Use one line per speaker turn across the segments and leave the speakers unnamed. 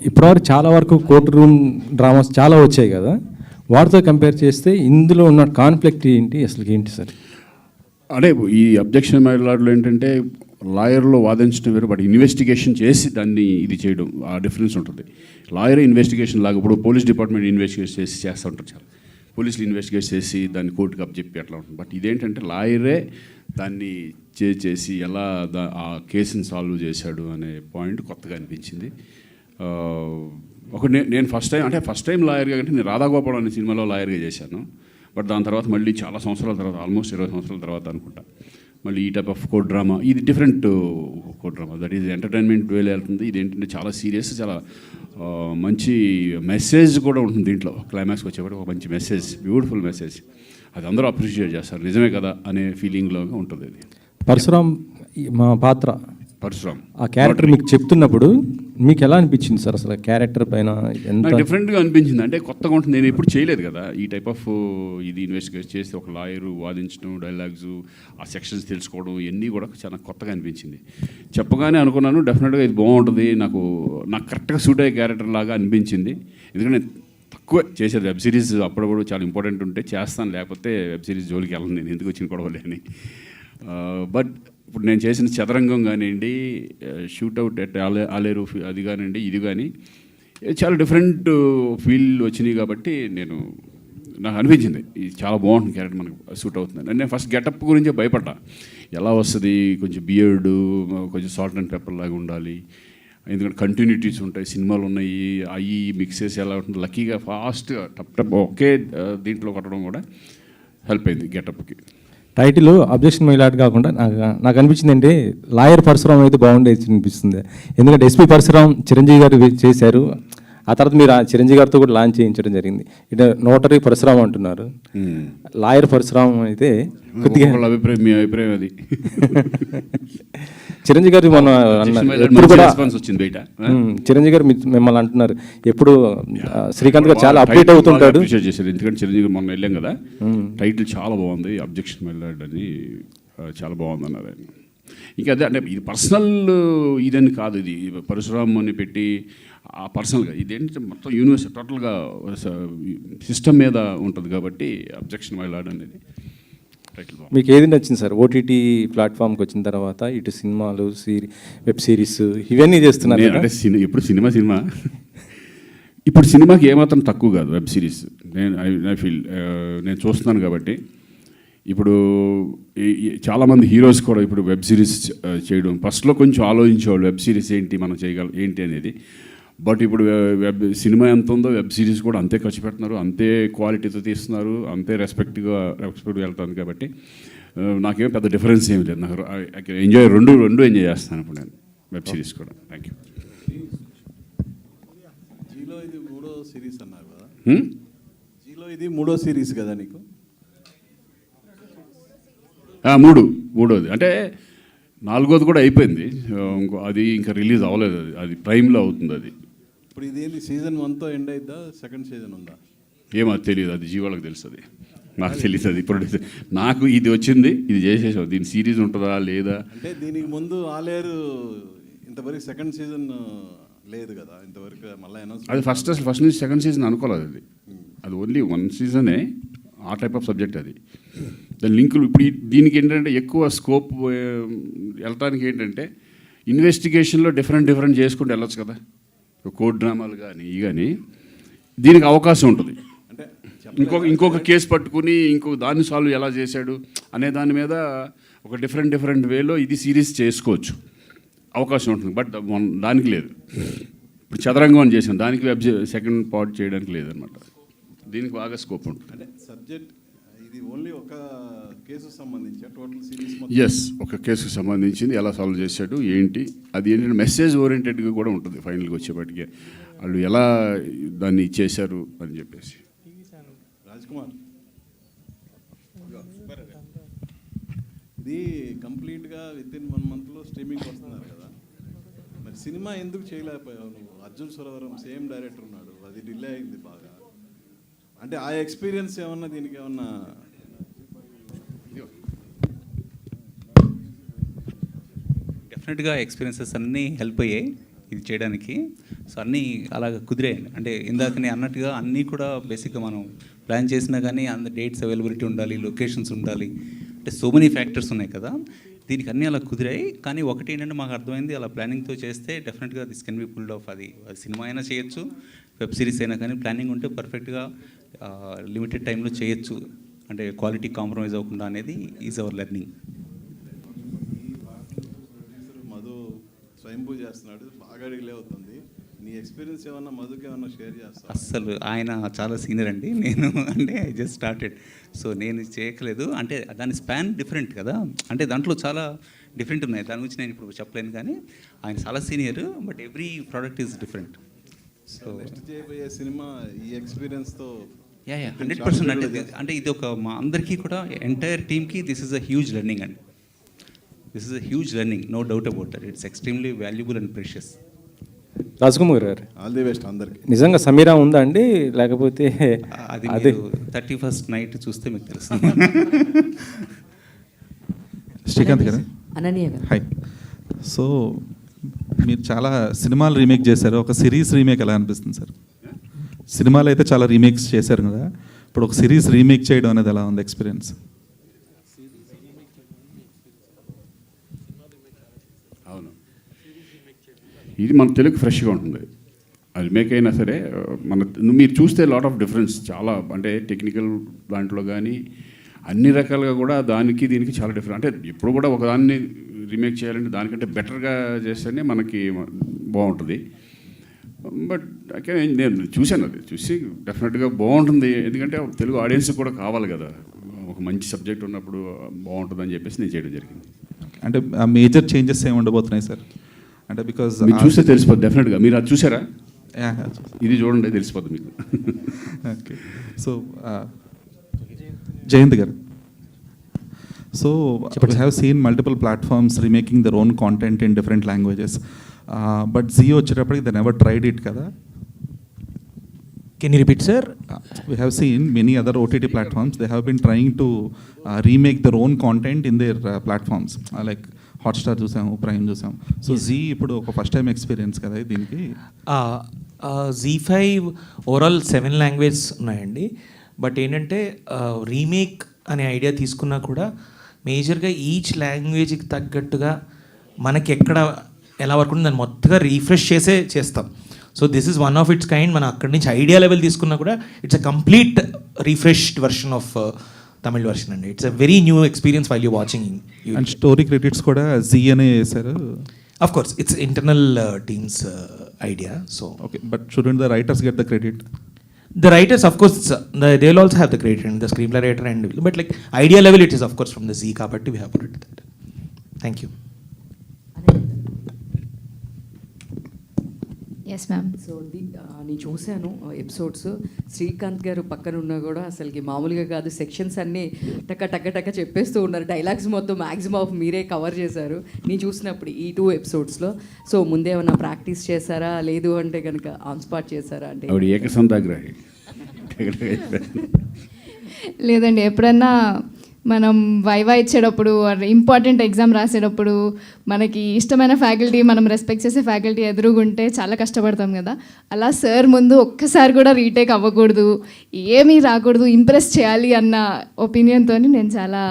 ఇప్పటివరకు చాలా వరకు కోర్ట్ రూమ్ డ్రామాస్ చాలా వచ్చాయి కదా, వాటితో కంపేర్ చేస్తే ఇందులో ఉన్న కాన్ఫ్లిక్ట్ ఏంటి, అసలు ఏంటి సార్?
అంటే ఈ అబ్జెక్షన్ మైలాడ్లో ఏంటంటే లాయర్లో వాదించడం వేరు, బట్ ఇన్వెస్టిగేషన్ చేసి దాన్ని ఇది చేయడం ఆ డిఫరెన్స్ ఉంటుంది. లాయర్ ఇన్వెస్టిగేషన్ లాగా ఇప్పుడు పోలీస్ డిపార్ట్మెంట్ ఇన్వెస్టిగేట్ చేసి చేస్తూ ఉంటారు, చాలా పోలీసులు ఇన్వెస్టిగేట్ చేసి దాన్ని కోర్టుకు అప్పచెప్పి అట్లా ఉంటుంది. బట్ ఇదేంటంటే లాయరే దాన్ని చేసి ఎలా ఆ కేసుని సాల్వ్ చేశాడు అనే పాయింట్ కొత్తగా అనిపించింది. నేను ఫస్ట్ టైం లాయర్గా అంటే నేను రాధాగోపాల్ అనే సినిమాలో లాయర్గా చేశాను. బట్ దాని తర్వాత మళ్ళీ చాలా సంవత్సరాల తర్వాత, ఆల్మోస్ట్ 20 సంవత్సరాల తర్వాత అనుకుంటా, మళ్ళీ ఈ టైప్ ఆఫ్ కోర్ట్ డ్రామా. ఇది different court drama, that is entertainment వేలో వెళ్తుంది. ఇది ఏంటంటే చాలా సీరియస్, చాలా మంచి మెసేజ్ కూడా ఉంటుంది దీంట్లో. క్లైమాక్స్కి వచ్చేవాడు ఒక మంచి మెసేజ్, బ్యూటిఫుల్ మెసేజ్, అది అందరూ అప్రిషియేట్ చేస్తారు, నిజమే కదా అనే ఫీలింగ్లో ఉంటుంది. ఇది
పరశురామ్ మా పాత్ర,
పరశురామ్
ఆ క్యారెక్టర్ మీకు చెప్తున్నప్పుడు మీకు ఎలా అనిపించింది సార్? అసలు క్యారెక్టర్ పైన ఎంత
డిఫరెంట్గా అనిపించింది, అంటే కొత్తగా ఉంటుంది. నేను ఎప్పుడు చేయలేదు కదా ఈ టైప్ ఆఫ్ ఇది ఇన్వెస్టిగేట్ చేసి ఒక లాయరు వాదించడం, డైలాగ్స్, ఆ సెక్షన్స్ తెలుసుకోవడం, ఇవన్నీ కూడా చాలా కొత్తగా అనిపించింది. చెప్పగానే అనుకున్నాను డెఫినెట్గా ఇది బాగుంటుంది, నాకు కరెక్ట్గా సూట్ అయ్యే క్యారెక్టర్ లాగా అనిపించింది. ఎందుకంటే తక్కువ చేసేది వెబ్ సిరీస్ అప్పుడప్పుడు చాలా ఇంపార్టెంట్ ఉంటే చేస్తాను, లేకపోతే వెబ్ సిరీస్ జోలికి వెళ్ళను నేను, ఎందుకు వచ్చిన గొడవలే అని. బట్ ఇప్పుడు నేను చేసిన చదరంగం కానివ్వండి, షూట్అవుట్ ఎట్ ఆలేరు అది కానివ్వండి, ఇది కానీ చాలా డిఫరెంట్ ఫీల్ వచ్చినాయి. కాబట్టి నాకు అనిపించింది ఇది చాలా బాగుంటుంది, క్యారెక్టర్ మనకు సూట్ అవుతుంది. నేను ఫస్ట్ గెటప్ గురించే భయపడ్డా, ఎలా వస్తుంది, కొంచెం బియర్డు, కొంచెం సాల్ట్ అండ్ పెప్పర్ లాగా ఉండాలి, ఎందుకంటే కంటిన్యూటీస్ ఉంటాయి, సినిమాలు ఉన్నాయి, అవి మిక్స్ చేసి ఎలా ఉంటుంది. లక్కీగా ఫాస్ట్గా టప్ ఒకే దీంట్లో కొట్టడం కూడా హెల్ప్ అయింది గెటప్కి.
టైటిల్ అబ్జెక్షన్ మైలాడ్ కాకుండా నాకు అనిపించింది అంటే లాయర్ పరశురామ్ అయితే బాగుండేది అనిపిస్తుంది. ఎందుకంటే ఎస్పీ పరశురామ్ చిరంజీవి గారు చేశారు, ఆ తర్వాత మీరు చిరంజీవి గారితో కూడా లాంచ్ చేయించడం జరిగింది. ఇటు నోటరీ పరశురామ్ అంటున్నారు, లాయర్ పరశురామ్ అయితే కొద్దిగా
అభిప్రాయం, మీ అభిప్రాయం అది.
చిరంజీవి గారు మన ఎప్పుడు కూడా చిరంజీవి గారు మిమ్మల్ని అంటున్నారు ఎప్పుడు, శ్రీకాంత్ గారు చాలా అప్డేట్ అవుతుంటాడు.
ఎందుకంటే చిరంజీవి గారు మొన్న వెళ్ళాం కదా, టైటిల్ చాలా బాగుంది, అబ్జెక్షన్ మైలాడ్ అని చాలా బాగుంది అన్నారు ఆయన. ఇంకా అదే అంటే ఇది పర్సనల్ ఇదని కాదు, ఇది పరశురామ్ అని పెట్టి ఆ పర్సనల్గా ఇదేంటంటే మొత్తం యూనివర్స్ టోటల్గా సిస్టమ్ మీద ఉంటుంది కాబట్టి అబ్జెక్షన్ మైలాడ్ అనేది టైటిల్.
మీకు ఏది నచ్చింది సార్ ఓటీటీ ప్లాట్ఫామ్కి వచ్చిన తర్వాత? ఇటు సినిమాలు, వెబ్ సిరీస్ ఇవన్నీ చేస్తున్నారు
అంటే ఎప్పుడు సినిమా ఇప్పుడు సినిమాకి ఏమాత్రం తక్కువ కాదు వెబ్ సిరీస్. ఐ ఫీల్ నేను చూస్తున్నాను కాబట్టి. ఇప్పుడు చాలామంది హీరోస్ కూడా ఇప్పుడు వెబ్ సిరీస్ చేయడం, ఫస్ట్లో కొంచెం ఆలోచించేవాళ్ళు వెబ్ సిరీస్ ఏంటి, మనం చేయగలం ఏంటి అనేది. బట్ ఇప్పుడు సినిమా ఎంత ఉందో వెబ్ సిరీస్ కూడా అంతే ఖర్చు పెడుతున్నారు, అంతే క్వాలిటీతో తీస్తున్నారు, అంతే రెస్పెక్ట్గా వెళ్తాను. కాబట్టి నాకేం పెద్ద డిఫరెన్స్ ఏమి లేదు, నాకు ఎంజాయ్ రెండు ఎంజాయ్ చేస్తాను ఇప్పుడు నేను వెబ్ సిరీస్ కూడా. Thank you.
జీలో ఇది మూడో సిరీస్ అన్నారు కదా, జీలో ఇది మూడో సిరీస్ కదా నీకు?
మూడోది అంటే నాలుగోది కూడా అయిపోయింది, అది ఇంకా రిలీజ్ అవ్వలేదు, అది ప్రైమ్లో అవుతుంది. అది
ఇప్పుడు ఇదేంటి సీజన్ 1తో ఎండ్ అయిద్దా, సెకండ్ సీజన్ ఉందా?
ఏమో తెలియదు, అది జీవాళ్ళకి తెలుస్తుంది, నాకు తెలియదు. అది ఇప్పుడు నాకు ఇది వచ్చింది, ఇది చేసేసావు, దీని సిరీస్ ఉంటుందా లేదా
అంటే దీనికి ముందు ఆలేరు ఇంతవరకు సెకండ్ సీజన్ లేదు కదా ఇంతవరకు, మళ్ళీ అనౌన్స్.
అది ఫస్ట్ నుంచి సెకండ్ సీజన్ అనుకోలేదు, అది ఓన్లీ 1 సీజనే, ఆ టైప్ ఆఫ్ సబ్జెక్ట్ అది. దాని లింకులు ఇప్పుడు దీనికి ఏంటంటే ఎక్కువ స్కోప్ వెళ్ళటానికి ఏంటంటే ఇన్వెస్టిగేషన్లో డిఫరెంట్ చేసుకుంటూ వెళ్ళొచ్చు కదా, కోర్ట్ డ్రామాలు కానీ కానీ దీనికి అవకాశం ఉంటుంది. అంటే ఇంకొక కేసు పట్టుకుని దాన్ని సాల్వ్ ఎలా చేశాడు అనే దాని మీద ఒక డిఫరెంట్ వేలో ఇది సిరీస్ చేసుకోవచ్చు, అవకాశం ఉంటుంది. బట్ దానికి లేదు. ఇప్పుడు చదరంగం అని చేసాం, దానికి సెకండ్ పార్ట్ చేయడానికి లేదనమాట, దీనికి బాగా స్కోప్ ఉంటుంది.
అంటే సబ్జెక్ట్ ఇది ఓన్లీ ఒక కేసుకు సంబంధించి టోటల్ సిరీస్?
ఎస్, ఒక కేసుకు సంబంధించింది, ఎలా సాల్వ్ చేశాడు ఏంటి, అది ఏంటంటే మెసేజ్ ఓరియంటెడ్గా కూడా ఉంటుంది. ఫైనల్గా వచ్చేప్పటికే వాళ్ళు ఎలా దాన్ని చేశారు అని చెప్పేసి.
రాజ్ కుమార్, ఇది కంప్లీట్గా వితిన్ 1 మంత్లో స్ట్రీమింగ్ వస్తున్నారు కదా, మరి సినిమా ఎందుకు చేయలేకపోయావు నువ్వు? అర్జున్ సురవరం సేమ్ డైరెక్టర్ ఉన్నాడు, అది డిలే అయింది బాగా. అంటే ఆ ఎక్స్పీరియన్స్ ఏమన్నా దీనికి ఏమన్నా?
డెఫినెట్గా ఎక్స్పీరియన్సెస్ అన్నీ హెల్ప్ అయ్యాయి ఇది చేయడానికి. సో అన్నీ అలాగ కుదిరాయి. అంటే ఇందాక నేను అన్నట్టుగా అన్నీ కూడా బేసిక్గా మనం ప్లాన్ చేసినా కానీ అంత డేట్స్ అవైలబిలిటీ ఉండాలి, లొకేషన్స్ ఉండాలి, అంటే సో మెనీ ఫ్యాక్టర్స్ ఉన్నాయి కదా. దీనికి అన్నీ అలా కుదిరాయి. కానీ ఒకటి ఏంటంటే మాకు అర్థమైంది, అలా ప్లానింగ్తో చేస్తే డెఫినెట్గా this can be pulled off. అది సినిమా అయినా చేయొచ్చు, వెబ్ సిరీస్ అయినా, కానీ ప్లానింగ్ ఉంటే పర్ఫెక్ట్గా లిమిటెడ్ టైంలో చేయొచ్చు. అంటే క్వాలిటీ కాంప్రమైజ్ అవ్వకుండా అనేది ఈజ్ అవర్ లెర్నింగ్.
మధు స్వయంభూ చేస్తున్నాడు, బాగా డిలే అవుతుంది. నీ ఎక్స్పీరియన్స్ ఏమన్నా మధుకి ఏమన్నా షేర్ చేస్తా?
అస్సలు ఆయన చాలా సీనియర్ అండి. నేను అంటే ఐ జస్ట్ స్టార్టెడ్, సో నేను చేయట్లేదు. అంటే దాని స్పాన్ డిఫరెంట్ కదా, అంటే దాంట్లో చాలా డిఫరెంట్ ఉన్నాయి. దాని గురించి నేను ఇప్పుడు చెప్పలేను, కానీ ఆయన చాలా senior, but every product is different. So
next చేయబోయే సినిమా ఈ ఎక్స్పీరియన్స్తో
100%. అంటే ఇది ఒక మా అందరికీ కూడా ఎంటైర్ టీమ్కి this is a huge learning అండి. This is a huge learning, no doubt about that. It's extremely valuable and precious.
Rajkumar garu,
all the best అందరికి.
నిజంగా సమీరా ఉందా అండి, లేకపోతే
అది 31st నైట్ చూస్తే మీకు తెలుసు.
శ్రీకాంత్ గారు,
అనన్య గారు,
హాయ్. సో మీరు చాలా సినిమాలు రీమేక్ చేశారు, ఒక సిరీస్ రీమేక్ ఎలా అనిపిస్తుంది సార్? సినిమాలు అయితే చాలా రీమేక్స్ చేశారు కదా, ఇప్పుడు ఒక సిరీస్ రీమేక్ చేయడం అనేది ఎలా ఉంది ఎక్స్పీరియన్స్?
అవును, ఇది మన తెలుగు ఫ్రెష్గా ఉంటుంది. అది రిమేక్ అయినా సరే మీరు చూస్తే లాట్ ఆఫ్ డిఫరెన్స్ చాలా, అంటే టెక్నికల్ దాంట్లో కానీ అన్ని రకాలుగా కూడా దానికి దీనికి చాలా డిఫరెంట్. అంటే ఇప్పుడు కూడా ఒకదాన్ని రీమేక్ చేయాలంటే దానికంటే బెటర్గా చేస్తేనే మనకి బాగుంటుంది. బట్ నేను చూశాను, అది చూసి డెఫినెట్గా బాగుంటుంది. ఎందుకంటే తెలుగు ఆడియన్స్ కూడా కావాలి కదా, ఒక మంచి సబ్జెక్ట్ ఉన్నప్పుడు బాగుంటుందని చెప్పేసి నేను చేయడం జరిగింది.
అంటే మేజర్ చేంజెస్ ఏమి ఉండబోతున్నాయి సార్? అంటే బికాజ్
మీరు చూస్తే తెలిసిపోద్ది డెఫినెట్గా. మీరు అది చూసారా? ఇది చూడండి, తెలిసిపోద్ది మీకు.
ఓకే. సో జయంత్ గారు, so we have seen multiple platforms remaking their own content in different languages, but Zee వచ్చేటప్పటికి they never tried it కదా.
Can you repeat, sir?
We have seen many other OTT platforms, they have been trying to remake their own content in their platforms, like Hotstar చూసాము, prime చూసాము. So Zee ఇప్పుడు ఒక first time experience కదా దీనికి.
Z5 overall 7 languages ఉన్నాయండి. But ఏంటంటే remake అనే idea తీసుకున్నా కూడా మేజర్గా ఈచ్ లాంగ్వేజ్కి తగ్గట్టుగా మనకి ఎక్కడ ఎలా వర్క్ ఉంటుంది దాన్ని మొత్తగా రీఫ్రెష్ చేసే చేస్తాం. So this is one of its kind. మనం అక్కడి నుంచి ఐడియా లెవెల్ తీసుకున్నా కూడా it's a complete refreshed version of Tamil version అండి. It's a very new experience while you watching.
And story credits కూడా Zee అనే చేశారు.
Of course it's internal teams idea. So
okay, but shouldn't the writers get the credit?
The writers, of course, they will also have the credit, and the screenplay writer, and but like idea level, it is of course from the Zee kabatti we have put it that. Thank you.
Yes ma'am. So నేను చూశాను episodes, Srikanth గారు పక్కన ఉన్నా కూడా అసలుకి మామూలుగా కాదు, sections అన్నీ టక్క టక్క టక్క చెప్పేస్తూ ఉన్నారు. డైలాగ్స్ మొత్తం మ్యాక్సిమం ఆఫ్ మీరే కవర్ చేశారు నేను చూసినప్పుడు ఈ 2 ఎపిసోడ్స్లో. సో ముందే ఏమన్నా ప్రాక్టీస్ చేశారా, లేదు అంటే కనుక ఆన్ స్పాట్ చేశారా? అంటే
ఆవిడ ఏకసంతాగ్రహి.
లేదండి, ఎప్పుడన్నా మనం వైవా ఇచ్చేటప్పుడు ఇంపార్టెంట్ ఎగ్జామ్ రాసేటప్పుడు మనకి ఇష్టమైన ఫ్యాకల్టీ, మనం రెస్పెక్ట్ చేసే ఫ్యాకల్టీ ఎదురుగుంటే చాలా కష్టపడతాం కదా. అలా సార్ ముందు ఒక్కసారి కూడా రీటేక్ అవ్వకూడదు, ఏమీ రాకూడదు, ఇంప్రెస్ చేయాలి అన్న ఒపీనియన్తో నేను చాలా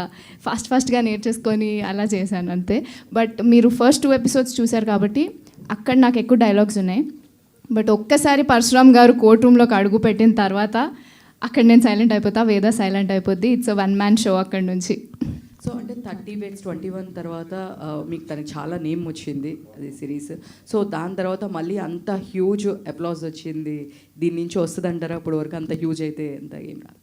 ఫాస్ట్గా నేర్చేసుకొని అలా చేశాను అంతే. బట్ మీరు ఫస్ట్ 2 ఎపిసోడ్స్ చూశారు కాబట్టి అక్కడ నాకు ఎక్కువ డైలాగ్స్ ఉన్నాయి. బట్ ఒక్కసారి పరశురామ్ గారు కోర్ట్ రూమ్లోకి అడుగు పెట్టిన తర్వాత అక్కడ నేను సైలెంట్ అయిపోతా, వేద సైలెంట్ అయిపోద్ది. ఇట్స్ అ 1-man షో అక్కడ నుంచి.
సో అంటే 30 Bets 21 తర్వాత మీకు తనకి చాలా నేమ్ వచ్చింది అది సిరీస్. సో దాని తర్వాత మళ్ళీ అంత హ్యూజ్ అప్లాజ్ వచ్చింది. దీని నుంచి వస్తుంది అంటారా? అప్పటి వరకు అంత హ్యూజ్ అయితే ఎంత ఏం రాదు.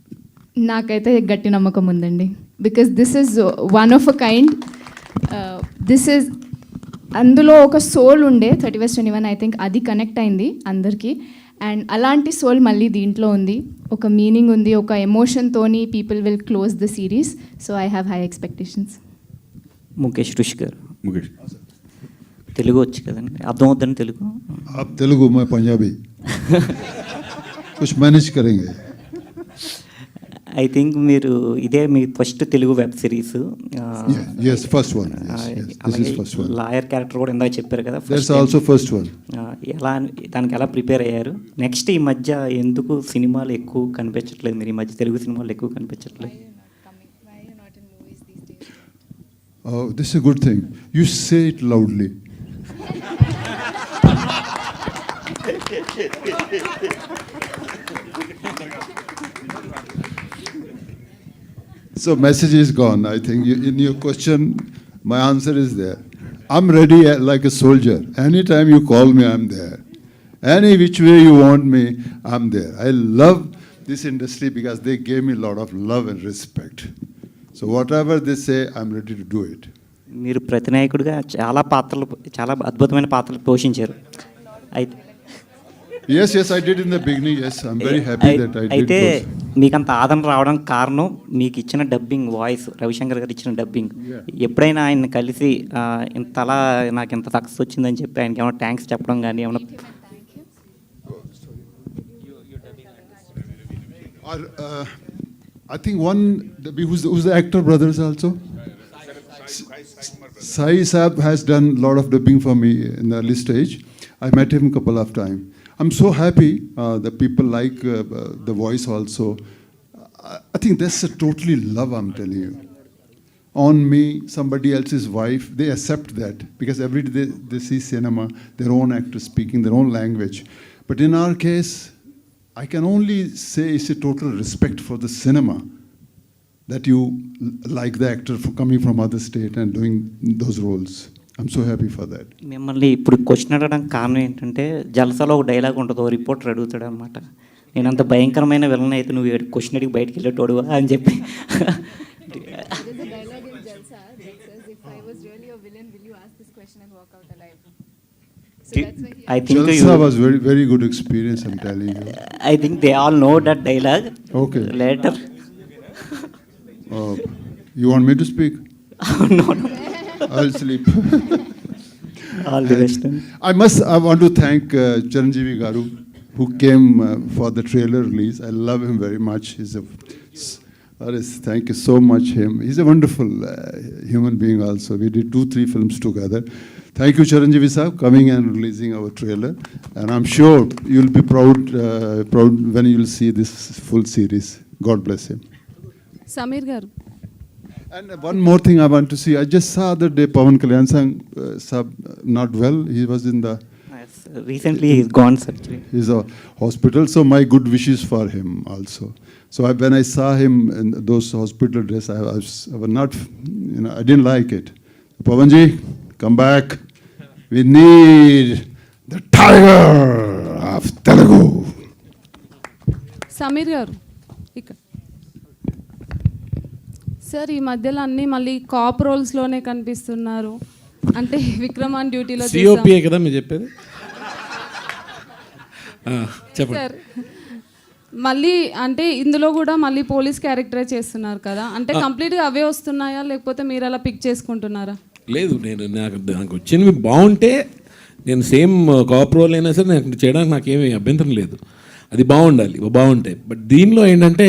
నాకైతే గట్టి నమ్మకం ఉందండి. Because this is one of a kind. This is అందులో ఒక సోల్ ఉండే 30 Bets 21 ఐ థింక్ అది కనెక్ట్ అయింది అందరికీ. అండ్ అలాంటి సోల్ మళ్ళీ దీంట్లో ఉంది, ఒక మీనింగ్ ఉంది, ఒక ఎమోషన్తోని people will close the series. So I have high expectations.
Mukesh Rishi garu,
Mukesh
Telugu వచ్చు కదండి, అర్థమవుద్దని తెలుగు?
आप तेलुगु मैं पंजाबी कुछ मैनेज करेंगे.
ఐ థింక్ మీరు ఇదే మీ first Telugu web series.
Yes, first one. Yes. This is first one.
Lawyer character కూడా ఇందాక చెప్పారు కదా.
That's also first one.
దానికి ఎలా ప్రిపేర్ అయ్యారు? నెక్స్ట్ ఈ మధ్య ఎందుకు సినిమాలు ఎక్కువ కనిపించట్లేదు? మీరు ఈ మధ్య తెలుగు సినిమాలు ఎక్కువ కనిపించట్లేదు.
Oh, this is a good thing. You say it loudly. So message is gone. I think in your question, my answer is there. I'm ready like a soldier. Anytime you call me, I'm there. Any which way you want me, I'm there. I love this industry because they gave me a lot of love and respect. So whatever they say, I'm ready to do it.
మీరు ప్రతినాయకుడిగా చాలా అద్భుతమైన పాత్రలు పోషించారు.
Yes, I did in the beginning. Yes, I'm very happy that I did
అయితే
those.
మీకు అంత ఆదరణ రావడానికి కారణం మీకు ఇచ్చిన డబ్బింగ్ వాయిస్, రవిశంకర్ గారు ఇచ్చిన డబ్బింగ్. ఎప్పుడైనా ఆయన కలిసి ఇంతలా నాకు ఇంత సక్సెస్ వచ్చిందని చెప్పి ఆయనకి ఏమైనా థ్యాంక్స్ చెప్పడం కానీ ఏమైనా?
I think who's the actor brothers also? Sai Saab has done a lot of dubbing for me in the early stage. I met him a couple of times. I'm so happy that people like the voice also. I think that's a totally love, I'm telling you. On me, somebody else's wife, they accept that because every day they see cinema, their own actors speaking their own language. But in our case, I can only say it's a total respect for the cinema that you like the actor for coming from other state and doing those roles. I'm so happy for that.
మిమ్మల్ని ఇప్పుడు question అడగడానికి కారణం ఏంటంటే జలసాలో ఒక dialogue ఉంటుంది, ఓ reporter అడుగుతాడు అనమాట, నేను అంత భయంకరమైన విలన్ అయితే నువ్వు క్వశ్చన్ అడిగి బయటికి వెళ్ళేటోడు అని చెప్పి. I think
Jalsa was very, very good experience, I'm telling you.
I think they all know that dialogue.
Okay.
Later.
You want me to speak?
No.
I'll sleep.
All the best.
I want to thank Chiranjeevi Garu, who came for the trailer release. I love him very much. Thank you so much him. He's a wonderful human being also. We did 2-3 films together. Thank you, Chiranjeevi Saab, coming and releasing our trailer. And I'm sure you'll be proud when you'll see this full series. God bless him.
Samir Garu.
And one more thing I want to see. I just saw the day Pawan Kalyan Saab not well. He was in the...
Yes, recently he's gone surgery.
He's a hospital. So my good wishes for him also. So when I saw him in those hospital dress, I was not, I didn't like it. Pawanji, come back. We need the tiger of Telugu.
Sameer గారు ఇక్కడ sir, ఈ మధ్యలో అన్నీ మళ్ళీ cap రోల్స్లోనే కనిపిస్తున్నారు. అంటే విక్రమాన్ డ్యూటీలో
COPA కదా మీరు చెప్పేది. చెప్పండి
సార్. మళ్ళీ అంటే ఇందులో కూడా మళ్ళీ పోలీస్ క్యారెక్టరే చేస్తున్నారు కదా, అంటే కంప్లీట్గా అవే వస్తున్నాయా లేకపోతే మీరు అలా పిక్ చేసుకుంటున్నారా?
లేదు, నాకు వచ్చినవి బాగుంటే నేను సేమ్ కాప్ రోల్ అయినా సరే నాకు చేయడానికి నాకేమీ అభ్యంతరం లేదు. అది బాగుంటాయి. బట్ దీనిలో ఏంటంటే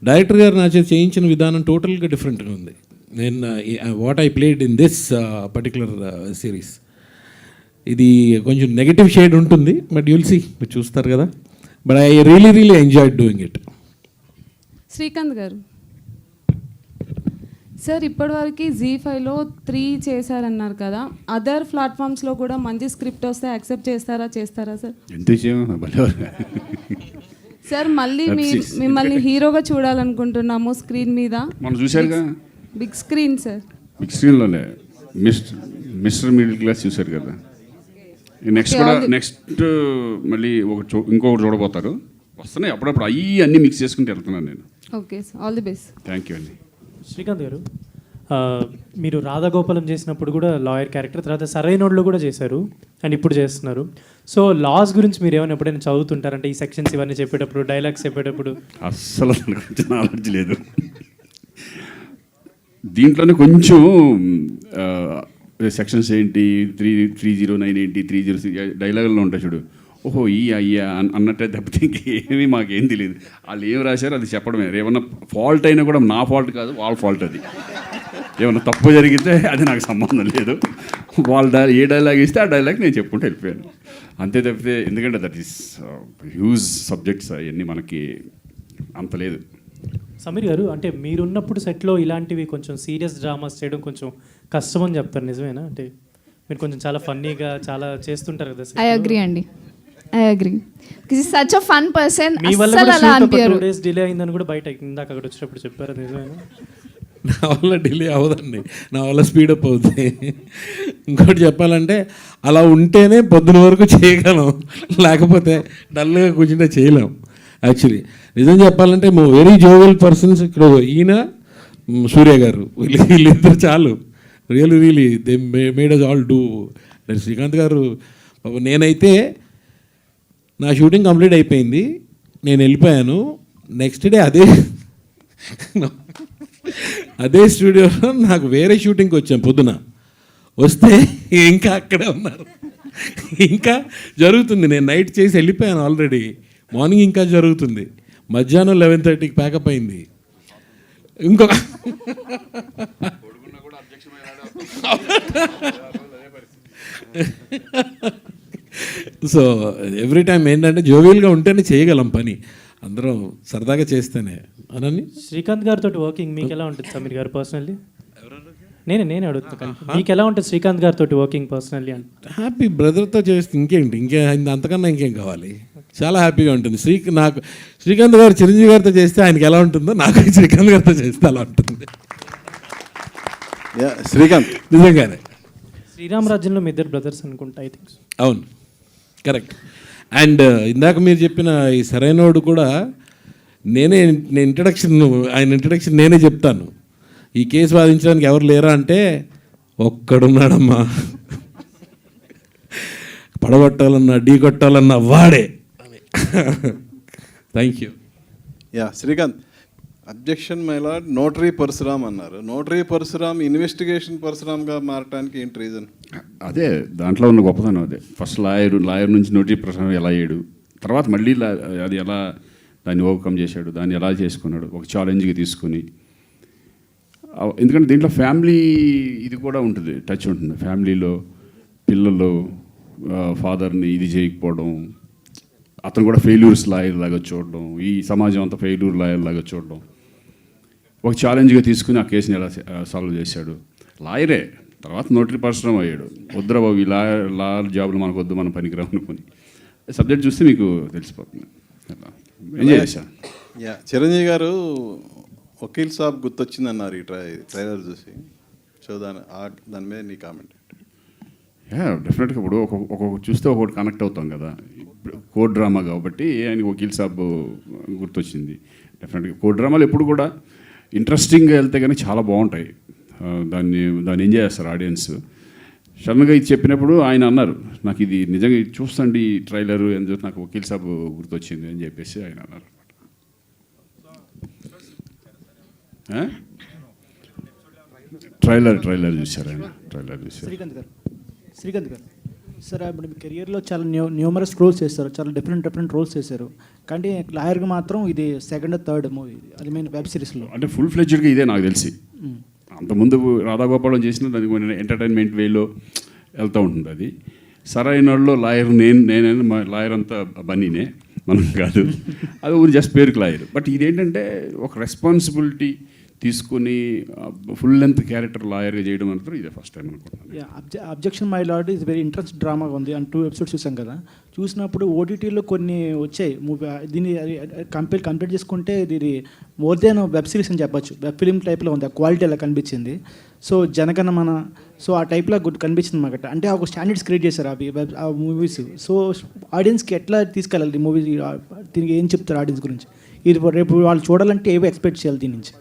డైరెక్టర్ గారు నా చేత చేయించిన విధానం టోటల్గా డిఫరెంట్గా ఉంది. నేను what I played in this particular series, ఇది కొంచెం నెగటివ్ షేడ్ ఉంటుంది. బట్ యుల్ సీ, మీరు చూస్తారు కదా. But I really enjoyed doing it.
Srikanth గారు సార్, ఇప్పటివరకు జీ5లో 3 చేశారన్నారు కదా, అదర్ ప్లాట్ఫామ్స్లో కూడా మంచి స్క్రిప్ట్ వస్తే యాక్సెప్ట్ చేస్తారా సార్? సార్ మళ్ళీ మిమ్మల్ని హీరోగా చూడాలనుకుంటున్నాము స్క్రీన్ మీద.
మనం చూశారుగా,
బిగ్ స్క్రీన్ సార్.
బిగ్ స్క్రీన్లోనే మిస్టర్ మిడిల్ క్లాస్ చూశారు కదా. నెక్స్ట్ మళ్ళీ ఇంకొకటి చూడబోతారు. వస్తున్నాయి అప్పుడప్పుడు, అన్నీ మిక్స్ చేసుకుంటూ వెళ్తున్నాను నేను.
Okay sir, all the best.
Thank you అండి.
శ్రీకాంత్ గారు, మీరు రాధాగోపాలం చేసినప్పుడు కూడా లాయర్ క్యారెక్టర్, తర్వాత సరైనోడ్లో కూడా చేశారు అండ్ ఇప్పుడు చేస్తున్నారు. సో లాస్ గురించి మీరు ఏమైనా ఎప్పుడైనా చదువుతుంటారంటే ఈ సెక్షన్స్ ఇవన్నీ చెప్పేటప్పుడు, డైలాగ్స్ చెప్పేటప్పుడు?
అస్సలు దాని గురించి నాలెడ్జ్ లేదు. దీంట్లోనే కొంచెం సెక్షన్స్ ఏంటి, 309 ఏంటి, 306 డైలాగుల్లో ఉంటాయి చూడు, ఓహో అయ్యా అన్నట్టే తప్పితే ఇంకేమీ మాకేం తెలియదు. వాళ్ళు ఏం రాశారో అది చెప్పడమే. ఏమన్నా ఫాల్ట్ అయినా కూడా నా ఫాల్ట్ కాదు, వాళ్ళ ఫాల్ట్ అది. ఏమైనా తప్పు జరిగితే అది నాకు సంబంధం లేదు. వాళ్ళు ఏ డైలాగ్ ఇస్తే ఆ డైలాగ్ నేను చెప్పుకుంటూ వెళ్ళిపోయాను అంతే తప్పితే, ఎందుకంటే దట్ ఈస్ హ్యూజ్ సబ్జెక్ట్స్, అవన్నీ మనకి అంత లేదు.
సమీర్ గారు, అంటే మీరున్నప్పుడు సెట్లో ఇలాంటివి కొంచెం సీరియస్ డ్రామాస్ చేయడం కొంచెం కష్టం అని చెప్తారు, నిజమేనా? అంటే మీరు కొంచెం చాలా ఫన్నీగా చాలా చేస్తుంటారు కదా.
ఐ అగ్రీ అండి, I agree. Such a fun person.
మీ వల్ల
అస్సలు అలా
కూడా 2
అనిపించరు.
days డిలే అయిందని కూడా బయట ఇందాక అక్కడ వచ్చినప్పుడు చెప్పారు, నిజమేనా?
నా వల్ల డిలే అవ్వదండి, నా వల్ల స్పీడప్ అవుతుంది. ఇంకోటి చెప్పాలంటే అలా ఉంటేనే పొద్దున వరకు చేయగలం, లేకపోతే డల్గా కూర్చుంటే చేయలేం. యాక్చువల్లీ నిజం చెప్పాలంటే వెరీ జోవల్ పర్సన్స్ ఇక్కడ ఈయన సూర్య గారు, వీళ్ళిద్దరు చాలు. Really they made us all do. Srikanth గారు, నేనైతే నా షూటింగ్ కంప్లీట్ అయిపోయింది, నేను వెళ్ళిపోయాను. నెక్స్ట్ డే అదే స్టూడియోలో నాకు వేరే షూటింగ్కి వచ్చాం. పొద్దున వస్తే ఇంకా అక్కడే ఉన్నారు, ఇంకా జరుగుతుంది. నేను నైట్ చేసి వెళ్ళిపోయాను ఆల్రెడీ, మార్నింగ్ ఇంకా జరుగుతుంది. మధ్యాహ్నం 11:30కి ప్యాకప్ అయింది. ఇంకొక సో ఎవ్రీ టైం ఏంటంటే జోవియల్గా ఉంటేనే చేయగలం పని, అందరం సరదాగా చేస్తేనే. అనని
శ్రీకాంత్ గారితో వర్కింగ్ మీకు ఎలా ఉంటుంది సమీర్ గారు పర్సనల్లీ? నేనే అడుగుతాను, మీకు ఎలా ఉంటుంది శ్రీకాంత్ గారితో వర్కింగ్ పర్సనల్లీ? అంటే
హ్యాపీ, బ్రదర్తో చేస్తే ఇంకేంటి, అంతకన్నా ఇంకేం కావాలి. చాలా హ్యాపీగా ఉంటుంది. నాకు శ్రీకాంత్ గారు చిరంజీవి గారితో చేస్తే ఆయనకి ఎలా ఉంటుందో నాకు శ్రీకాంత్ గారితో చేస్తే అలా ఉంటుంది.
శ్రీకాంత్
నిజంగానే
శ్రీరామ్ రాజ్యంలో మీ ఇద్దరు బ్రదర్స్ అనుకుంటా, ఐ థింక్.
అవును, కరెక్ట్. అండ్ ఇందాక మీరు చెప్పిన ఈ సరైనోడు కూడా ఆయన ఇంట్రడక్షన్ నేనే చెప్తాను. ఈ కేసు వాదించడానికి ఎవరు లేరా అంటే ఒక్కడున్నాడమ్మా, పడగొట్టాలన్నా ఢీ కొట్టాలన్నా వాడే. Thank you.
Srikanth, objection my lord, notary Parashuram అన్నారు. నోటరీ పరశురామ్ ఇన్వెస్టిగేషన్ పరశురామ్గా మారడానికి ఏంటి రీజన్?
అదే దాంట్లో ఉన్న గొప్పతనం అదే. ఫస్ట్ లాయర్ నుంచి నోటరీ పరశురామ్ ఎలా అయ్యాడు, తర్వాత మళ్ళీ అది ఎలా దాన్ని ఓవర్కమ్ చేశాడు, దాన్ని ఎలా చేసుకున్నాడు ఒక ఛాలెంజ్గా తీసుకుని. ఎందుకంటే దీంట్లో ఫ్యామిలీ ఇది కూడా ఉంటుంది, టచ్ ఉంటుంది. ఫ్యామిలీలో పిల్లలు ఫాదర్ని ఇది చేయకపోవడం, అతను కూడా ఫెయిల్యూర్స్ లాయర్ లాగా చూడడం, ఈ సమాజం అంతా ఫెయిల్యూర్ లాయర్ లాగా చూడడం, ఒక ఛాలెంజ్గా తీసుకుని ఆ కేసుని ఎలా సాల్వ్ చేశాడు. లాయరే, తర్వాత నోటరీ పరశురామ్ అయ్యాడు. వద్దురా బాబు, ఈ లాయర్ జాబులు మనకు వద్దు, మనం పనికిరావు అనుకుని. సబ్జెక్ట్ చూస్తే మీకు తెలిసిపోతుంది. ఎంజాయ్ చేశాను.
చిరంజీవి గారు వకీల్ సాబ్ గుర్తొచ్చిందన్నారు ఈ ట్రైలర్ చూసి. సో దాని మీద నీ కామెంట్?
డెఫినెట్గా ఇప్పుడు ఒక్కొక్క చూస్తే ఒక్కొక్కటి కనెక్ట్ అవుతాం కదా. కోడ్ డ్రామా కాబట్టి ఆయనకి వకీల్ సాబ్ గుర్తొచ్చింది. డెఫినెట్గా కోడ్ డ్రామాలు ఎప్పుడు కూడా ఇంట్రెస్టింగ్గా వెళ్తే కానీ చాలా బాగుంటాయి. దాన్ని ఎంజాయ్ చేస్తారు ఆడియన్స్. సడన్గా ఇది చెప్పినప్పుడు ఆయన అన్నారు, నాకు ఇది నిజంగా చూస్తండి ఈ ట్రైలరు అని చెప్పి నాకు వకీల్ సాబ్ గుర్తొచ్చింది అని చెప్పేసి ఆయన అన్నారు. ట్రైలర్ చూశారు ఆయన, ట్రైలర్ చూశారు.
శ్రీకాంత్ గారు సార్, ఇప్పుడు మీ కెరియర్లో చాలా న్యూమరస్ రోల్స్ చేస్తారు, చాలా డిఫరెంట్ రోల్స్ చేశారు. కానీ లాయర్గా మాత్రం ఇది 2nd, 3rd మూవీ, అది మెయిన్ వెబ్ సిరీస్లో.
అంటే ఫుల్ ఫ్లెడ్జ్డ్గా ఇదే నాకు తెలిసి. అంతకుముందు రాధాగోపాలం చేసిన దానికి కొన్ని ఎంటర్టైన్మెంట్ వేలో వెళ్తూ ఉంటుంది. అది సరైన వాళ్ళలో లాయర్ నేనే లాయర్ అంతా బన్నీనే, మనం కాదు. అది ఊరి జస్ట్ పేరుకి లాయర్. బట్ ఇదేంటంటే ఒక రెస్పాన్సిబిలిటీ తీసుకుని ఫుల్ లెంత్ క్యారెక్టర్ లాయర్గా చేయడం అంటారు, ఇదే ఫస్ట్ టైం అనుకుంటున్నాను.
Objection my lord is very interest డ్రామాగా ఉంది. అండ్ 2 episodes చూసాం కదా. చూసినప్పుడు ఓటీటీలో కొన్ని వచ్చాయి మూవీ, దీన్ని కంప్లీట్ చేసుకుంటే ఇది మోర్ దెన్ వెబ్ సిరీస్ అని చెప్పొచ్చు. వెబ్ ఫిలిం టైప్లో ఉంది, ఆ క్వాలిటీ అలా కనిపించింది. సో జనగణమన, సో ఆ టైప్లో గుడ్ కనిపించింది మాకట. అంటే ఒక స్టాండర్డ్స్ క్రియేట్ చేశారు అవి ఆ మూవీస్. సో ఆడియన్స్కి ఎట్లా తీసుకెళ్ళాలి ఈ మూవీ, దీనికి ఏం చెప్తారు ఆడియన్స్ గురించి? ఇది రేపు వాళ్ళు చూడాలంటే ఏవో ఎక్స్పెక్ట్ చేయాలి దీని నుంచి?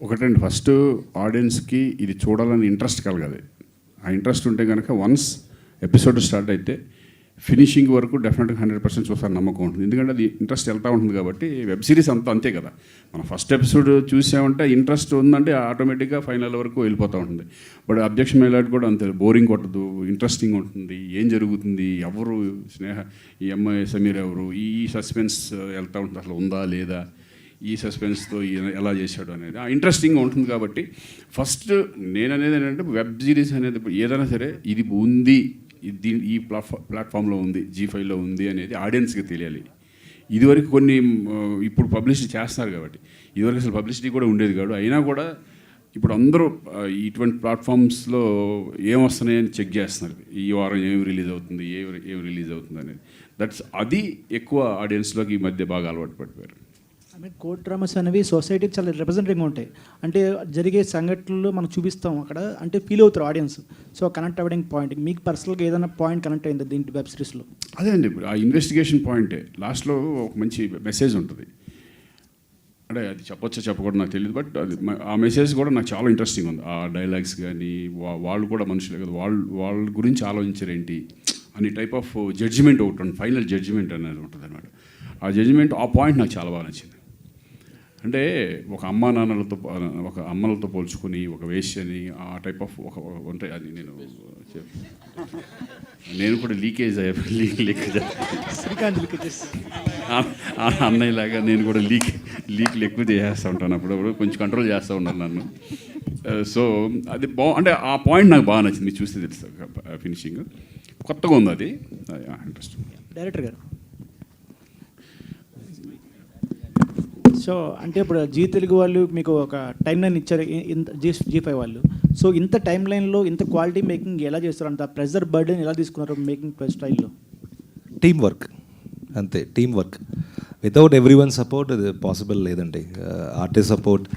ఒకటండి, ఫస్ట్ ఆడియన్స్కి ఇది చూడాలని ఇంట్రెస్ట్ కలగాలి. ఆ ఇంట్రెస్ట్ ఉంటే కనుక వన్స్ ఎపిసోడ్ స్టార్ట్ అయితే ఫినిషింగ్ వరకు డెఫినెట్గా 100% చూస్తాను నమ్మకం ఉంటుంది. ఎందుకంటే అది ఇంట్రెస్ట్ వెళ్తూ ఉంటుంది కాబట్టి. వెబ్ సిరీస్ అంతే కదా, మనం ఫస్ట్ ఎపిసోడ్ చూసామంటే ఇంట్రెస్ట్ ఉందంటే ఆటోమేటిక్గా ఫైనల్ వరకు వెళ్ళిపోతూ ఉంటుంది. బట్ అబ్జెక్షన్ మై లార్డ్ కూడా అంతే, బోరింగ్ కొట్టదు, ఇంట్రెస్టింగ్ ఉంటుంది. ఏం జరుగుతుంది, ఎవరు స్నేహ, ఈ అమ్మాయి సమీర్ ఎవరు, ఈ సస్పెన్స్ వెళ్తూ ఉంటుంది, అసలు ఉందా లేదా, ఈ సస్పెన్స్తో ఎలా చేశాడు అనేది ఇంట్రెస్టింగ్గా ఉంటుంది. కాబట్టి ఫస్ట్ నేను అనేది ఏంటంటే వెబ్ సిరీస్ అనేది ఏదైనా సరే ఇది ఉంది, ఈ ప్లాట్ఫామ్లో ఉంది, G5లో ఉంది అనేది ఆడియన్స్కి తెలియాలి. ఇదివరకు కొన్ని ఇప్పుడు పబ్లిసిటీ చేస్తున్నారు కాబట్టి, ఇదివరకు అసలు పబ్లిసిటీ కూడా ఉండేది కాదు. అయినా కూడా ఇప్పుడు అందరూ ఇటువంటి ప్లాట్ఫామ్స్లో ఏం వస్తున్నాయని చెక్ చేస్తున్నారు. ఈ వారం ఏం రిలీజ్ అవుతుంది, ఏం రిలీజ్ అవుతుంది అనేది. అది ఎక్కువ ఆడియన్స్లోకి ఈ మధ్య బాగా అలవాటు పడిపోయారు.
ఐ మీన్ కోర్ట్ డ్రామాస్ అనేవి సొసైటీకి చాలా రిప్రజెంటేటివ్గా ఉంటాయి. అంటే జరిగే సంఘటనలు మనం చూపిస్తాం అక్కడ, అంటే ఫీల్ అవుతారు ఆడియన్స్. సో కనెక్ట్ అవ్వడానికి పాయింట్, మీకు పర్సనల్గా ఏదైనా పాయింట్ కనెక్ట్ అయింది దీంట్లో వెబ్ సిరీస్లో?
అదే అండి, ఆ ఇన్వెస్టిగేషన్ పాయింటే లాస్ట్లో ఒక మంచి మెసేజ్ ఉంటుంది. అంటే అది చెప్పొచ్చో చెప్పకూడదు నాకు తెలియదు, బట్ అది ఆ మెసేజ్ కూడా నాకు చాలా ఇంట్రెస్టింగ్ ఉంది. ఆ డైలాగ్స్ కానీ వాళ్ళు కూడా మనుషులే కదా, వాళ్ళ గురించి ఆలోచించారేంటి అని టైప్ ఆఫ్ జడ్జిమెంట్ ఒకటి ఉంటుంది, ఫైనల్ జడ్జిమెంట్ అనేది ఉంటుంది అనమాట. ఆ జడ్జిమెంట్, ఆ పాయింట్ నాకు చాలా బాగా నచ్చింది. అంటే ఒక అమ్మలతో పోల్చుకొని ఒక వేష్యని ఆ టైప్ ఆఫ్ ఒక ఉంటాయి. అది నేను కూడా లీకేజ్ అన్నయ్యలాగా నేను కూడా లీక్లు ఎక్కువ చేస్తూ ఉంటాను, అప్పుడప్పుడు కొంచెం కంట్రోల్ చేస్తూ ఉన్నాను నన్ను. సో అది అంటే ఆ పాయింట్ నాకు బాగా నచ్చింది. మీరు చూస్తే తెలుస్తుంది, ఫినిషింగ్ కొత్తగా ఉంది, అది ఇంట్రెస్టింగ్.
డైరెక్టర్ గారు, సో అంటే ఇప్పుడు జీ తెలుగు వాళ్ళు మీకు ఒక టైం లైన్ ఇచ్చారు, G5 వాళ్ళు. సో ఇంత టైం లైన్లో ఇంత క్వాలిటీ మేకింగ్ ఎలా చేస్తారు, అంత ప్రెజర్ బర్డెన్ ఎలా తీసుకున్నారు మేకింగ్ స్టైల్లో?
టీమ్ వర్క్, అంతే. Team work without every one support అది పాసిబుల్ లేదండి. ఆర్టిస్ట్ సపోర్ట్,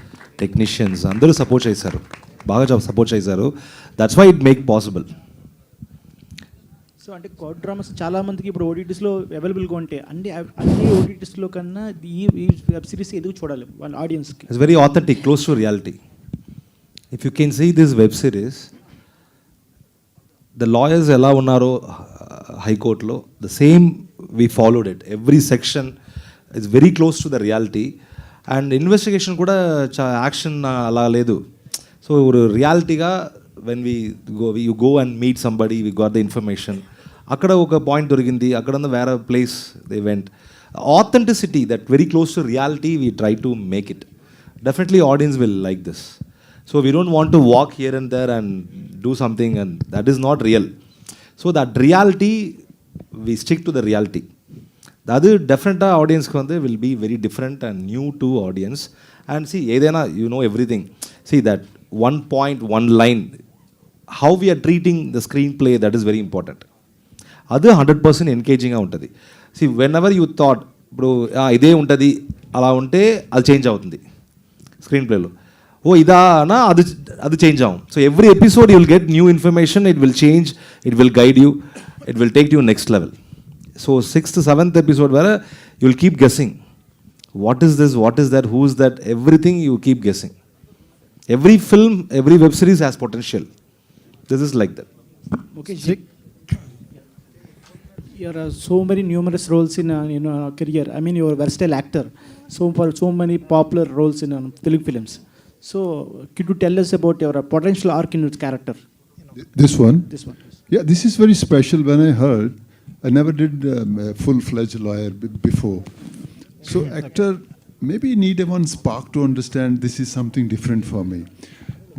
టెక్నీషియన్స్ అందరూ సపోర్ట్ చేశారు, బాగా సపోర్ట్ చేశారు. That's why it make possible.
So అంటే కోర్ట్ డ్రామాస్ చాలా మందికి ఇప్పుడు ఓటీటీస్లో అవైలబుల్గా ఉంటాయి. అన్ని ఓటీటీస్లో కన్నా ఈ వెబ్ సిరీస్ ఎందుకు చూడాలి వాళ్ళ ఆడియన్స్కి?
It's very authentic, close to reality. If you can see this web series, the lawyers ఎలా ఉన్నారో హైకోర్టులో, the same we followed it. Every section it's very close to the reality. And investigation కూడా action అలా లేదు. So రియాలిటీగా when you go and meet somebody, we got the information, అక్కడ ఒక point దొరికింది, అక్కడ వేరే place they went. Authenticity, that very close to reality, we try to make it. Definitely audience will like this. So we don't want to walk here and there and do something and that is not real. So that reality, we stick to the reality. అది డెఫినెట్గా ఆడియన్స్కి will be very different and new to audience. And see ఏదైనా you know everything. See that one point, one line, how we are treating the screenplay, that is very important. అది 100% ఎంగేజింగ్గా ఉంటుంది. See when ever you thought ఇప్పుడు ఇదే ఉంటుంది అలా ఉంటే అది change అవుతుంది స్క్రీన్ ప్లేలో. ఇదానా అది చేంజ్ అవ్వం. So every episode you will get new information, it will change, it will guide you, it will take you next level. So 6th, 7th episode వరకు you will keep guessing, what is this, what is that, who is that, everything you keep guessing. Every film, every web series has potential. This is like that.
Okay, there are so many numerous roles in your career. I mean, you're a versatile actor. For so many popular roles in Telugu films. So, could you tell us about your potential arc in your character?
This one?
This one.
Yeah, this is very special. When I heard, I never did a full-fledged lawyer before. So, actor maybe need one spark to understand this is something different for me.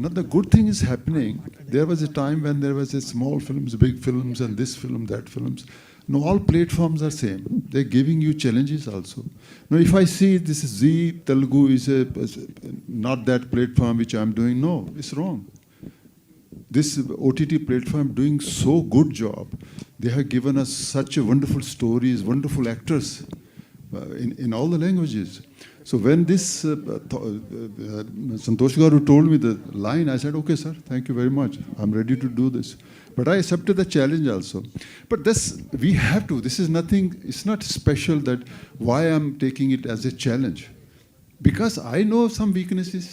Now the good thing is happening. There was a time when there was a small films, big films, and this film, that films. Now all platforms are same. They're giving you challenges also. Now if I see this is Zee Telugu is not that platform which I'm doing, no, it's wrong. This OTT platform doing so good job. They have given us such a wonderful stories, wonderful actors in all the languages. So when this Santosh Garu told me the line, I said, okay, sir, thank you very much. I'm ready to do this. But I accepted the challenge also. But this, we have to. This is nothing, it's not special that why I'm taking it as a challenge. Because I know some weaknesses.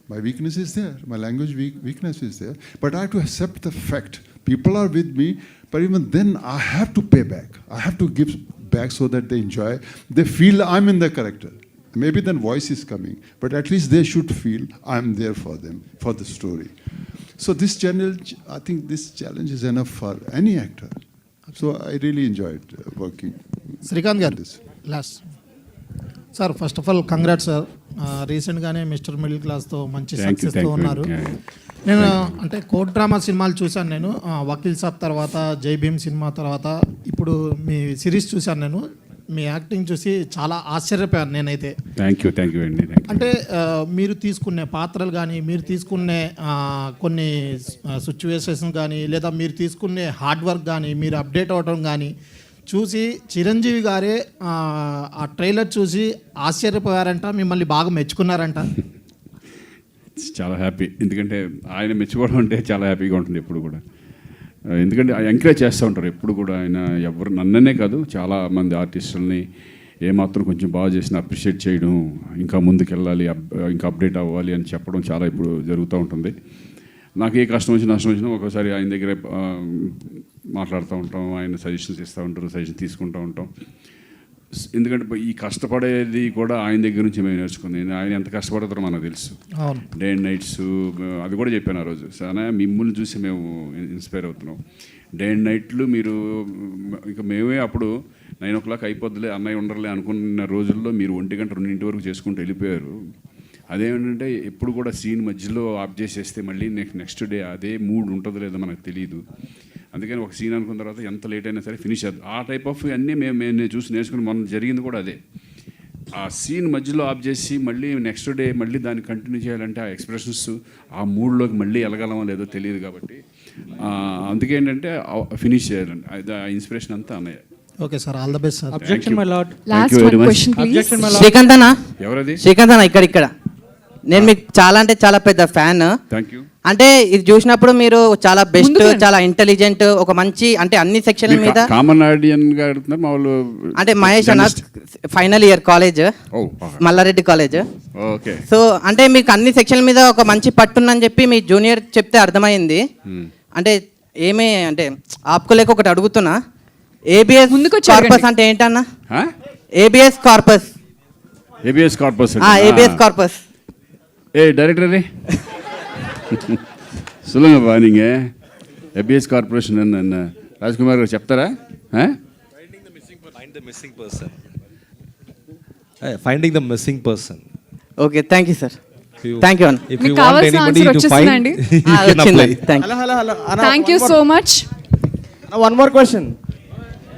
My weakness is there. My language weakness is there. But I have to accept the fact. People are with me, but even then I have to pay back. I have to give back so that they enjoy. They feel I'm in the character. Maybe then voice is coming, but at least they should feel I'm there for them, for the story. So this challenge, I think this challenge is enough for any actor. So I really enjoyed working.
Srikanth garu, last. Sir, first of all, congrats, sir. రీసెంట్గానే mister middle క్లాస్తో మంచి
Thank you,
సక్సెస్తో
thank you.
ఉన్నారు. నేను అంటే court drama సినిమాలు చూశాను నేను, వకీల్ సాబ్ తర్వాత జై భీమ్ సినిమా తర్వాత ఇప్పుడు మీ సిరీస్ చూశాను నేను. మీ యాక్టింగ్ చూసి చాలా ఆశ్చర్యపోయాను నేనైతే.
థ్యాంక్ యూ అండి.
అంటే మీరు తీసుకునే పాత్రలు కానీ, మీరు తీసుకునే కొన్ని సిచ్యువేషన్స్ కానీ, లేదా మీరు తీసుకునే హార్డ్ వర్క్ కానీ, మీరు అప్డేట్ అవ్వడం కానీ చూసి చిరంజీవి గారే ఆ ట్రైలర్ చూసి ఆశ్చర్యపోయారంట, మిమ్మల్ని బాగా మెచ్చుకున్నారంట.
చాలా హ్యాపీ, ఎందుకంటే ఆయన మెచ్చుకోవడం అంటే చాలా హ్యాపీగా ఉంటుంది ఎప్పుడు కూడా. ఎందుకంటే ఎంకరేజ్ చేస్తూ ఉంటారు ఎప్పుడు కూడా ఆయన. ఎవరు నన్ననే కాదు, చాలా మంది ఆర్టిస్టులని ఏమాత్రం కొంచెం బాగా చేసిన అప్రిషియేట్ చేయడం, ఇంకా ముందుకు వెళ్ళాలి, ఇంకా అప్డేట్ అవ్వాలి అని చెప్పడం చాలా ఇప్పుడు జరుగుతూ ఉంటుంది. నాకు ఏ కష్టం వచ్చినా నష్టం వచ్చినా ఒక్కోసారి ఆయన దగ్గరే మాట్లాడుతూ ఉంటాం, ఆయన సజెషన్స్ ఇస్తూ ఉంటారు, సజెషన్ తీసుకుంటూ ఉంటాం. ఎందుకంటే ఈ కష్టపడేది కూడా ఆయన దగ్గర నుంచి మేము నేర్చుకుంది. ఆయన ఎంత కష్టపడతారో మనకు తెలుసు. డే అండ్ నైట్స్ అది కూడా చెప్పాను ఆ రోజు. చాలా మిమ్మల్ని చూసి మేము ఇన్స్పైర్ అవుతున్నాం. డే అండ్ నైట్లు మీరు ఇక మేమే అప్పుడు 9 o'clock అయిపోద్దులే అన్నయ్య ఉండరులే అనుకున్న రోజుల్లో మీరు 1 గంట 2 గంటల వరకు చేసుకుంటూ వెళ్ళిపోయారు. అదేంటంటే ఎప్పుడు కూడా సీన్ మధ్యలో ఆఫ్ చేసేస్తే మళ్ళీ నెక్స్ట్ డే అదే మూడ్ ఉంటుందో లేదో మనకు తెలియదు. అందుకని ఒక సీన్ అనుకున్న తర్వాత ఎంత లేట్ అయినా సరే ఫినిష్ అవుతుంది. ఆ టైప్ ఆఫ్ అన్నీ మేము చూసి నేర్చుకుని మొన్న జరిగింది కూడా అదే. ఆ సీన్ మధ్యలో ఆఫ్ చేసి మళ్ళీ నెక్స్ట్ డే మళ్ళీ దాన్ని కంటిన్యూ చేయాలంటే ఆ ఎక్స్ప్రెషన్స్ ఆ మూడ్లోకి మళ్ళీ వెళ్ళగలమో లేదో తెలియదు. కాబట్టి అందుకే ఏంటంటే ఫినిష్ చేయాలండి. ఆ ఇన్స్పిరేషన్ అంతా అన్నయ్య.
Okay sir, all the best sir.
Objection my lord.
Last one question please.
Srikanth అన్న,
ఎవరది?
శ్రీకాంత్ అన్న ఇక్కడ నేను మీకు చాలా అంటే చాలా పెద్ద ఫ్యాన్.
Thank you.
అంటే ఇది చూసినప్పుడు మీరు చాలా బెస్ట్, చాలా ఇంటెలిజెంట్, ఒక మంచి అంటే అన్ని సెక్షన్ల మీద
కామన్ ఆడియన్ గా అడుగుతున్నారు మా వాళ్ళు.
అంటే మహేష్ అన్న final year college, Mallareddy college.
Okay.
So అంటే మీకు అన్ని సెక్షన్ల మీద ఒక మంచి పట్టుందని చెప్పి మీ జూనియర్ చెప్తే అర్థమైంది. అంటే ఏమీ అంటే ఆపుకోలేక ఒకటి అడుగుతున్నా, ఏబిఎస్ కార్పస్ అంటే ఏంటన్నా? ABS corpus.
ABS corpus.
ABS corpus.
டைரக்டரே சொல்லுங்கப்பா நீங்கள் ஏபிஎஸ் கார்பரேஷன் என்ன రాజ్కుమార్ గారు చెప్తారా?
Finding the missing person.
Okay, thank you sir. Thank you.
If you want anybody to find, you can apply.
Thank you.
Thank you so much.
One more question.